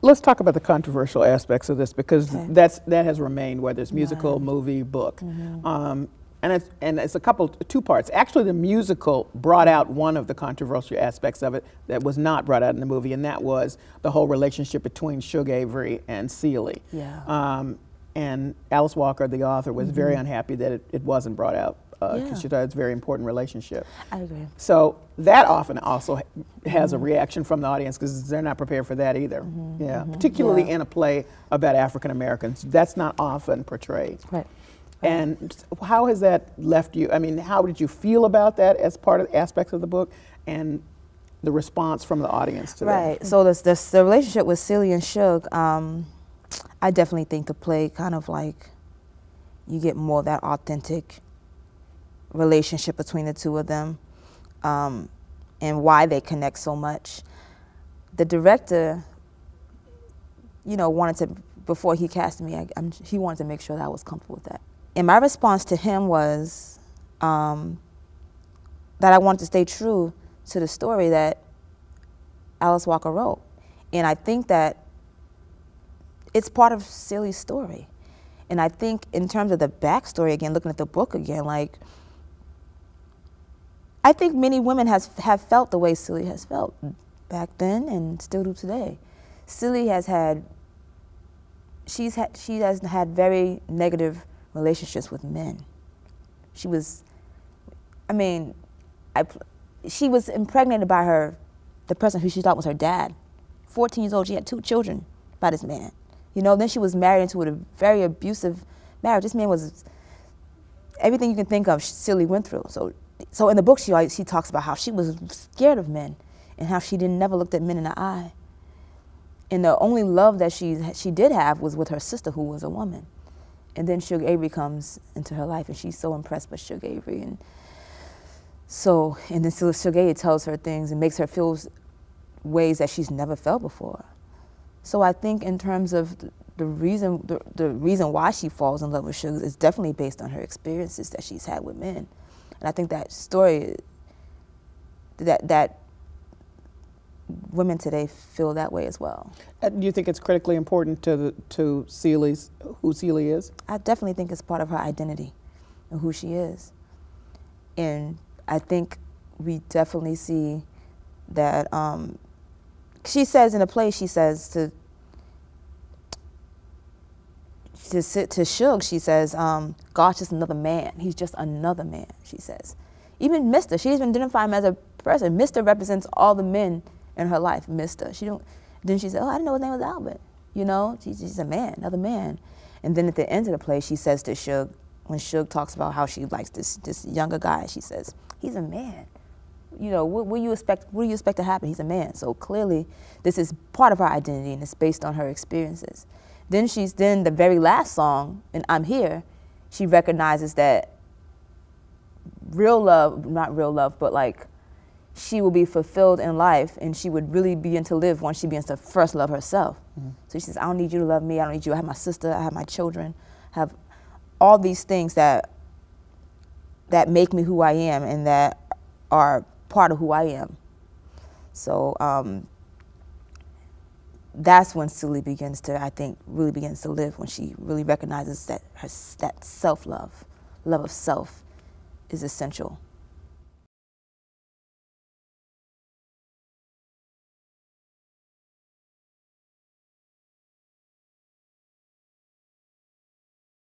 let's talk about the controversial aspects of this, because Okay. that has remained, whether it's musical, movie, book. And it's two parts. Actually, the musical brought out one of the controversial aspects of it that was not brought out in the movie, and that was the whole relationship between Shug Avery and Celie. Yeah. And Alice Walker, the author, was very unhappy that it wasn't brought out, because she thought it's a very important relationship. I agree. So that often also has a reaction from the audience, because they're not prepared for that either. Particularly in a play about African Americans. That's not often portrayed. Right. And how has that left you? I mean, how did you feel about that as part of the aspects of the book, and the response from the audience to that? Right. So the relationship with Celie and Shug, I definitely think the play kind of like, you get more of that authentic relationship between the two of them, and why they connect so much. The director, you know, wanted to, before he cast me, he wanted to make sure that I was comfortable with that. And my response to him was that I wanted to stay true to the story that Alice Walker wrote. And I think that it's part of Celie's story. And I think in terms of the backstory, again, looking at the book again, like, I think many women have felt the way Celie has felt back then and still do today. Celie has had, she has had very negative relationships with men. She was, I mean, she was impregnated by the person who she thought was her dad. 14 years old, she had 2 children by this man. You know, then she was married into a very abusive marriage. This man was, everything you can think of, Celie went through. So in the book, she talks about how she was scared of men and how she never looked at men in the eye. And the only love that she did have was with her sister, who was a woman. And then Shug Avery comes into her life, and she's so impressed with Shug Avery. And then Shug Avery tells her things and makes her feel ways that she's never felt before. So I think in terms of the reason why she falls in love with Shug is definitely based on her experiences that she's had with men. And I think that story, that women today feel that way as well. Do you think it's critically important to Celie's, who Celie is? I definitely think it's part of her identity and who she is. And I think we definitely see that, she says in a play, she says to Shug, she says, God's just another man. He's just another man, she says. Even Mr., she doesn't identify him as a person. Mr. represents all the men in her life, Mr. Then she said, oh, I didn't know his name was Albert. You know, she's a man, another man. And then at the end of the play, she says to Shug, when Shug talks about how she likes this younger guy, she says, he's a man. You know, what do you expect to happen? He's a man. So clearly, this is part of her identity, and it's based on her experiences. Then the very last song, in I'm Here, she recognizes that real love, not real love, but like, she will be fulfilled in life, and she would really begin to live once she begins to first love herself. So she says, I don't need you to love me, I don't need you, I have my sister, I have my children, I have all these things that make me who I am and that are part of who I am. So that's when Celie begins to, I think, really begins to live, when she really recognizes that that self-love, love of self, is essential.